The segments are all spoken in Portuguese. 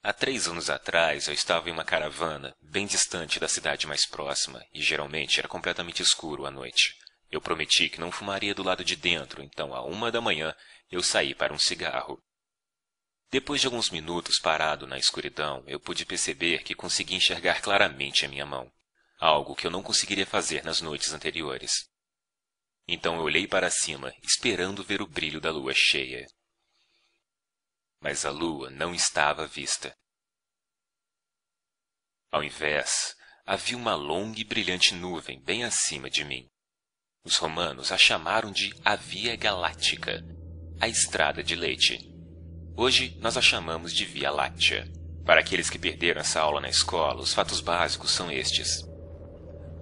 Há 3 anos atrás, eu estava em uma caravana, bem distante da cidade mais próxima, e geralmente era completamente escuro à noite. Eu prometi que não fumaria do lado de dentro, então, à 1 da manhã, eu saí para um cigarro. Depois de alguns minutos parado na escuridão, eu pude perceber que consegui enxergar claramente a minha mão, algo que eu não conseguiria fazer nas noites anteriores. Então eu olhei para cima, esperando ver o brilho da lua cheia. Mas a lua não estava à vista. Ao invés, havia uma longa e brilhante nuvem bem acima de mim. Os romanos a chamaram de a Via Galáctica, a Estrada de Leite. Hoje nós a chamamos de Via Láctea. Para aqueles que perderam essa aula na escola, os fatos básicos são estes.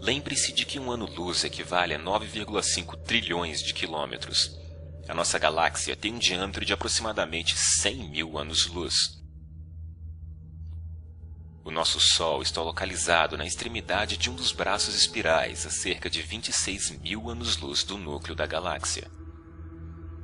Lembre-se de que um ano-luz equivale a 9,5 trilhões de quilômetros. A nossa galáxia tem um diâmetro de aproximadamente 100 mil anos-luz. O nosso Sol está localizado na extremidade de um dos braços espirais, a cerca de 26 mil anos-luz do núcleo da galáxia.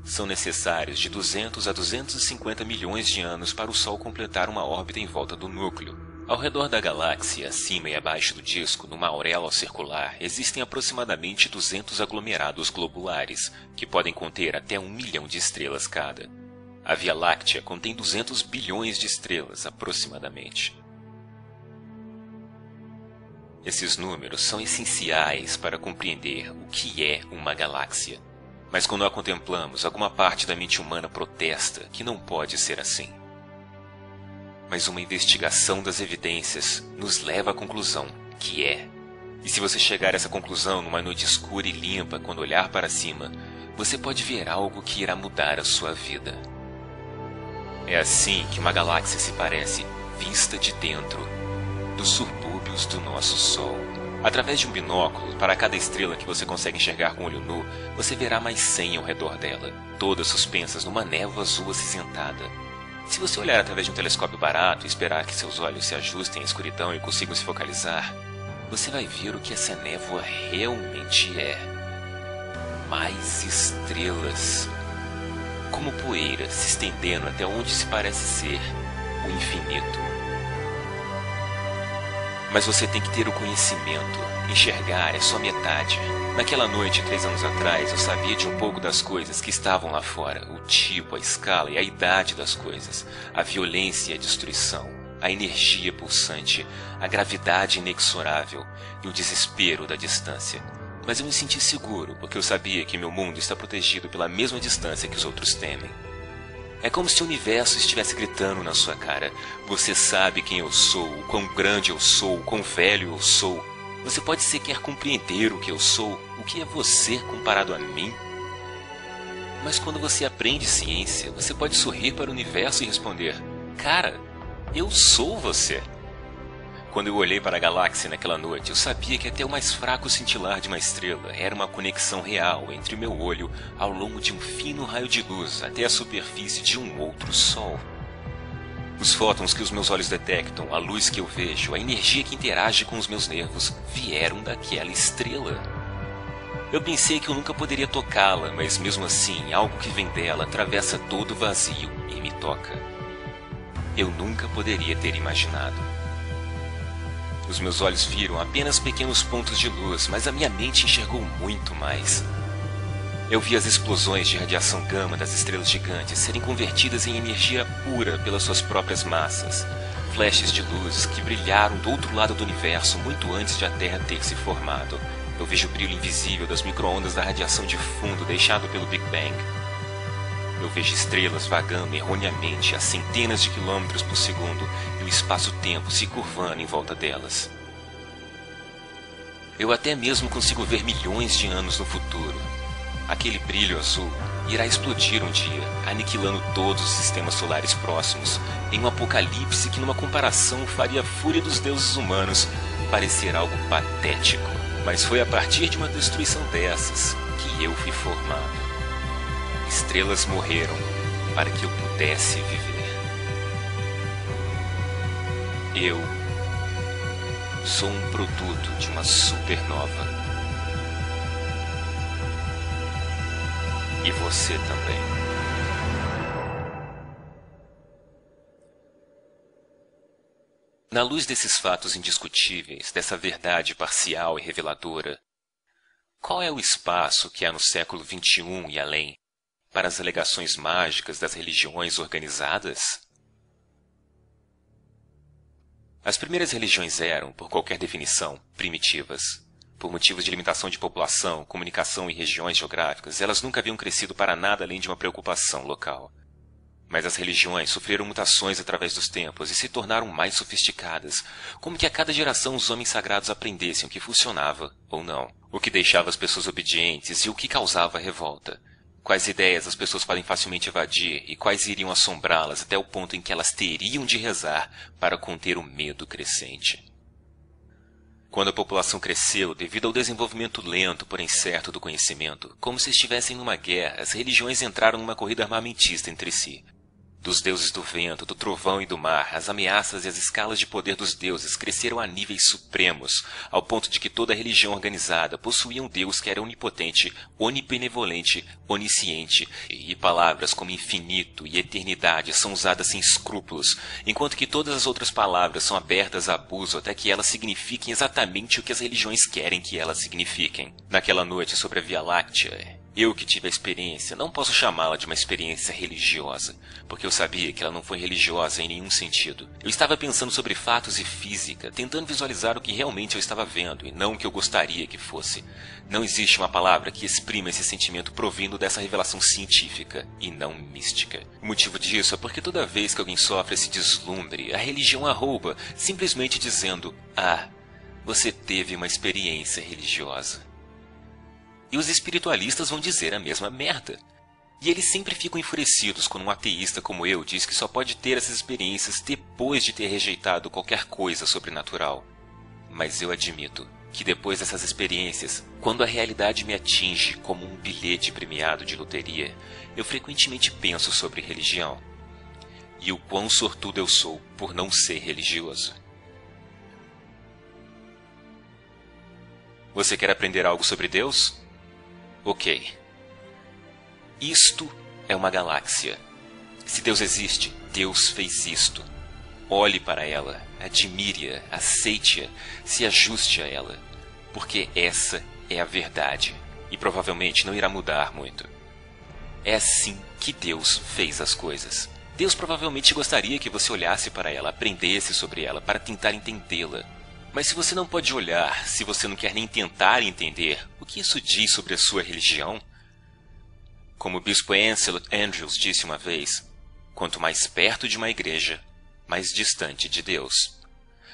São necessários de 200 a 250 milhões de anos para o Sol completar uma órbita em volta do núcleo. Ao redor da galáxia, acima e abaixo do disco, numa auréola circular, existem aproximadamente 200 aglomerados globulares, que podem conter até 1 milhão de estrelas cada. A Via Láctea contém 200 bilhões de estrelas, aproximadamente. Esses números são essenciais para compreender o que é uma galáxia. Mas quando a contemplamos, alguma parte da mente humana protesta que não pode ser assim. Mas uma investigação das evidências nos leva à conclusão que é. E se você chegar a essa conclusão numa noite escura e limpa, quando olhar para cima, você pode ver algo que irá mudar a sua vida. É assim que uma galáxia se parece, vista de dentro, dos subúrbios do nosso Sol. Através de um binóculo, para cada estrela que você consegue enxergar com o olho nu, você verá mais 100 ao redor dela, todas suspensas numa névoa azul acinzentada. Se você olhar através de um telescópio barato e esperar que seus olhos se ajustem à escuridão e consigam se focalizar, você vai ver o que essa névoa realmente é. Mais estrelas. Como poeira se estendendo até onde se parece ser o infinito. Mas você tem que ter o conhecimento. Enxergar é só metade. Naquela noite, 3 anos atrás, eu sabia de um pouco das coisas que estavam lá fora. O tipo, a escala e a idade das coisas. A violência e a destruição. A energia pulsante. A gravidade inexorável. E o desespero da distância. Mas eu me senti seguro, porque eu sabia que meu mundo está protegido pela mesma distância que os outros temem. É como se o universo estivesse gritando na sua cara. Você sabe quem eu sou, o quão grande eu sou, o quão velho eu sou. Você pode sequer compreender o que eu sou, o que é você comparado a mim. Mas quando você aprende ciência, você pode sorrir para o universo e responder: cara, eu sou você. Quando eu olhei para a galáxia naquela noite, eu sabia que até o mais fraco cintilar de uma estrela era uma conexão real entre o meu olho ao longo de um fino raio de luz até a superfície de um outro Sol. Os fótons que os meus olhos detectam, a luz que eu vejo, a energia que interage com os meus nervos, vieram daquela estrela. Eu pensei que eu nunca poderia tocá-la, mas mesmo assim, algo que vem dela atravessa todo o vazio e me toca. Eu nunca poderia ter imaginado. Os meus olhos viram apenas pequenos pontos de luz, mas a minha mente enxergou muito mais. Eu vi as explosões de radiação gama das estrelas gigantes serem convertidas em energia pura pelas suas próprias massas. Flashes de luz que brilharam do outro lado do universo muito antes de a Terra ter se formado. Eu vejo o brilho invisível das micro-ondas da radiação de fundo deixado pelo Big Bang. Eu vejo estrelas vagando erroneamente a centenas de quilômetros por segundo e o espaço-tempo se curvando em volta delas. Eu até mesmo consigo ver milhões de anos no futuro. Aquele brilho azul irá explodir um dia, aniquilando todos os sistemas solares próximos, em um apocalipse que numa comparação faria a fúria dos deuses humanos parecer algo patético. Mas foi a partir de uma destruição dessas que eu fui formado. Estrelas morreram para que eu pudesse viver. Eu sou um produto de uma supernova. E você também. Na luz desses fatos indiscutíveis, dessa verdade parcial e reveladora, qual é o espaço que há no século XXI e além para as alegações mágicas das religiões organizadas? As primeiras religiões eram, por qualquer definição, primitivas. Por motivos de limitação de população, comunicação e regiões geográficas, elas nunca haviam crescido para nada além de uma preocupação local. Mas as religiões sofreram mutações através dos tempos e se tornaram mais sofisticadas, como que a cada geração os homens sagrados aprendessem o que funcionava ou não, o que deixava as pessoas obedientes e o que causava revolta, quais ideias as pessoas podem facilmente evadir e quais iriam assombrá-las até o ponto em que elas teriam de rezar para conter o medo crescente. Quando a população cresceu devido ao desenvolvimento lento, porém certo do conhecimento, como se estivessem numa guerra, as religiões entraram numa corrida armamentista entre si. Dos deuses do vento, do trovão e do mar, as ameaças e as escalas de poder dos deuses cresceram a níveis supremos, ao ponto de que toda religião organizada possuía um deus que era onipotente, onibenevolente, onisciente, e palavras como infinito e eternidade são usadas sem escrúpulos, enquanto que todas as outras palavras são abertas a abuso até que elas signifiquem exatamente o que as religiões querem que elas signifiquem. Naquela noite sobre a Via Láctea, eu que tive a experiência, não posso chamá-la de uma experiência religiosa, porque eu sabia que ela não foi religiosa em nenhum sentido. Eu estava pensando sobre fatos e física, tentando visualizar o que realmente eu estava vendo, e não o que eu gostaria que fosse. Não existe uma palavra que exprima esse sentimento provindo dessa revelação científica, e não mística. O motivo disso é porque toda vez que alguém sofre esse deslumbre, a religião a rouba, simplesmente dizendo: "Ah, você teve uma experiência religiosa." E os espiritualistas vão dizer a mesma merda. E eles sempre ficam enfurecidos quando um ateísta como eu diz que só pode ter essas experiências depois de ter rejeitado qualquer coisa sobrenatural. Mas eu admito que depois dessas experiências, quando a realidade me atinge como um bilhete premiado de loteria, eu frequentemente penso sobre religião. E o quão sortudo eu sou por não ser religioso. Você quer aprender algo sobre Deus? Ok. Isto é uma galáxia. Se Deus existe, Deus fez isto. Olhe para ela, admire-a, aceite-a, se ajuste a ela, porque essa é a verdade e provavelmente não irá mudar muito. É assim que Deus fez as coisas. Deus provavelmente gostaria que você olhasse para ela, aprendesse sobre ela, para tentar entendê-la. Mas se você não pode olhar, se você não quer nem tentar entender, o que isso diz sobre a sua religião? Como o bispo Ansel Andrews disse uma vez, quanto mais perto de uma igreja, mais distante de Deus.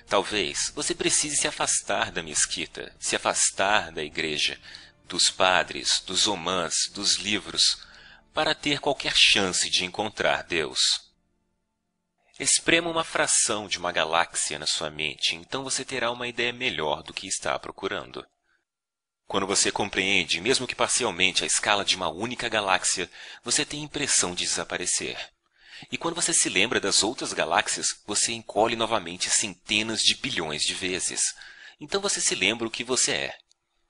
Talvez você precise se afastar da mesquita, se afastar da igreja, dos padres, dos omãs, dos livros, para ter qualquer chance de encontrar Deus. Esprema uma fração de uma galáxia na sua mente, então você terá uma ideia melhor do que está procurando. Quando você compreende, mesmo que parcialmente, a escala de uma única galáxia, você tem a impressão de desaparecer. E quando você se lembra das outras galáxias, você encolhe novamente centenas de bilhões de vezes. Então você se lembra o que você é.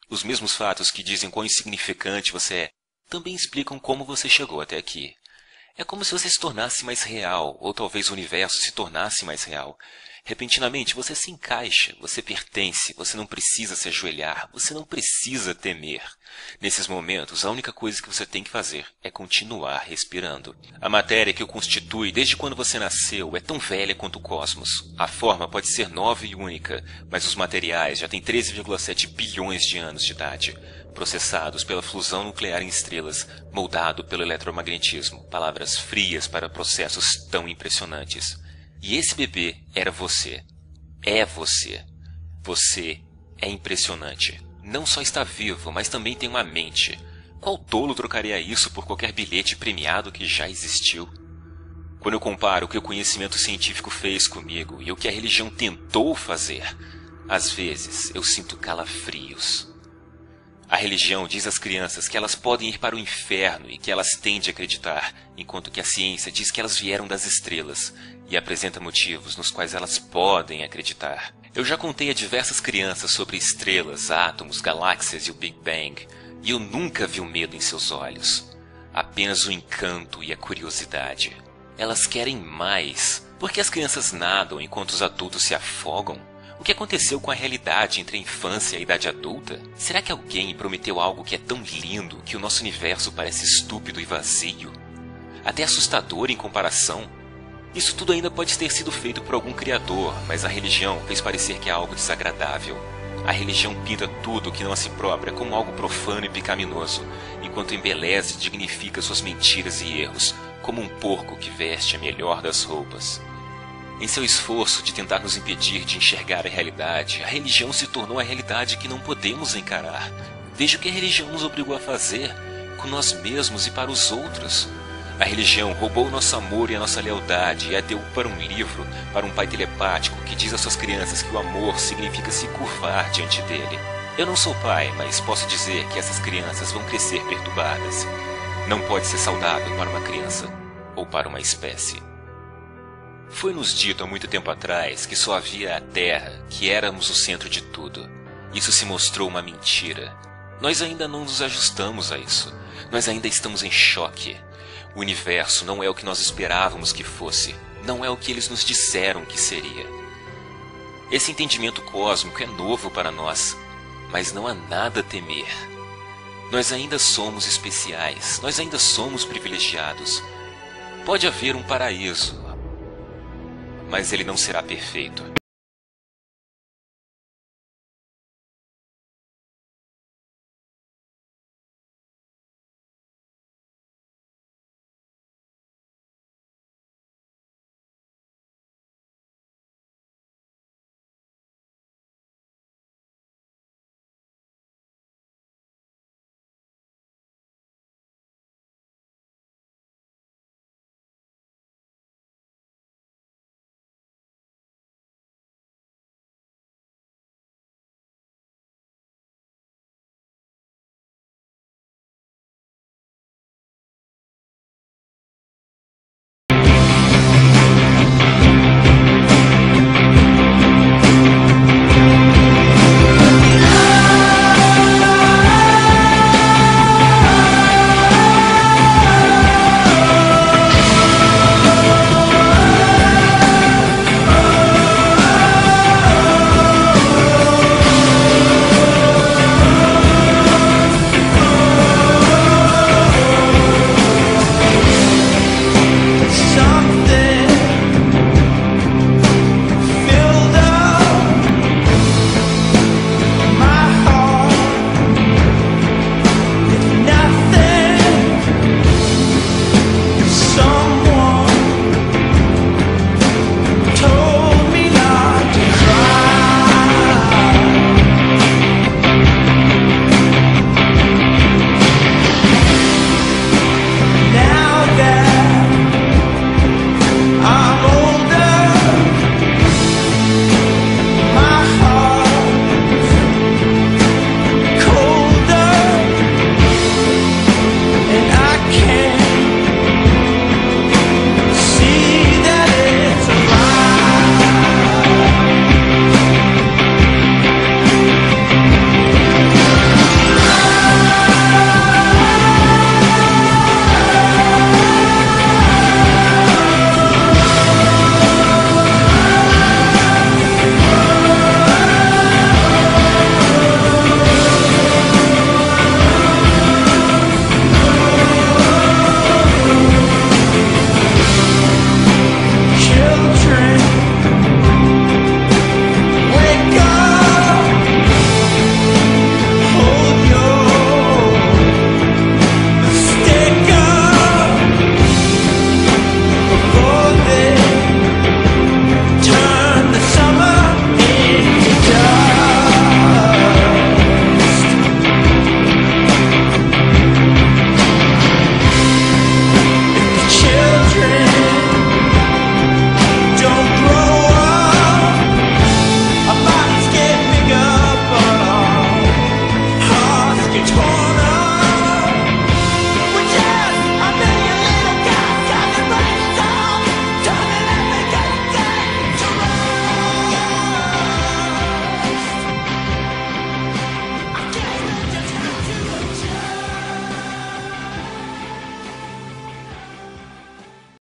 Os mesmos fatos que dizem quão insignificante você é, também explicam como você chegou até aqui. É como se você se tornasse mais real, ou talvez o universo se tornasse mais real. Repentinamente você se encaixa, você pertence, você não precisa se ajoelhar, você não precisa temer. Nesses momentos, a única coisa que você tem que fazer é continuar respirando. A matéria que o constitui desde quando você nasceu é tão velha quanto o cosmos. A forma pode ser nova e única, mas os materiais já têm 13,7 bilhões de anos de idade. Processados pela fusão nuclear em estrelas, moldado pelo eletromagnetismo, palavras frias para processos tão impressionantes. E esse bebê era você. É você. Você é impressionante. Não só está vivo, mas também tem uma mente. Qual tolo trocaria isso por qualquer bilhete premiado que já existiu? Quando eu comparo o que o conhecimento científico fez comigo e o que a religião tentou fazer, às vezes eu sinto calafrios. A religião diz às crianças que elas podem ir para o inferno e que elas têm de acreditar, enquanto que a ciência diz que elas vieram das estrelas e apresenta motivos nos quais elas podem acreditar. Eu já contei a diversas crianças sobre estrelas, átomos, galáxias e o Big Bang, e eu nunca vi o medo em seus olhos, apenas o encanto e a curiosidade. Elas querem mais. Por que as crianças nadam enquanto os adultos se afogam? O que aconteceu com a realidade entre a infância e a idade adulta? Será que alguém prometeu algo que é tão lindo que o nosso universo parece estúpido e vazio? Até assustador em comparação? Isso tudo ainda pode ter sido feito por algum criador, mas a religião fez parecer que é algo desagradável. A religião pinta tudo que não a si própria como algo profano e pecaminoso, enquanto embeleza e dignifica suas mentiras e erros, como um porco que veste a melhor das roupas. Em seu esforço de tentar nos impedir de enxergar a realidade, a religião se tornou a realidade que não podemos encarar. Veja o que a religião nos obrigou a fazer, com nós mesmos e para os outros. A religião roubou o nosso amor e a nossa lealdade e a deu para um livro, para um pai telepático que diz às suas crianças que o amor significa se curvar diante dele. Eu não sou pai, mas posso dizer que essas crianças vão crescer perturbadas. Não pode ser saudável para uma criança ou para uma espécie. Foi-nos dito há muito tempo atrás que só havia a Terra, que éramos o centro de tudo. Isso se mostrou uma mentira. Nós ainda não nos ajustamos a isso. Nós ainda estamos em choque. O universo não é o que nós esperávamos que fosse. Não é o que eles nos disseram que seria. Esse entendimento cósmico é novo para nós, mas não há nada a temer. Nós ainda somos especiais. Nós ainda somos privilegiados. Pode haver um paraíso, mas ele não será perfeito.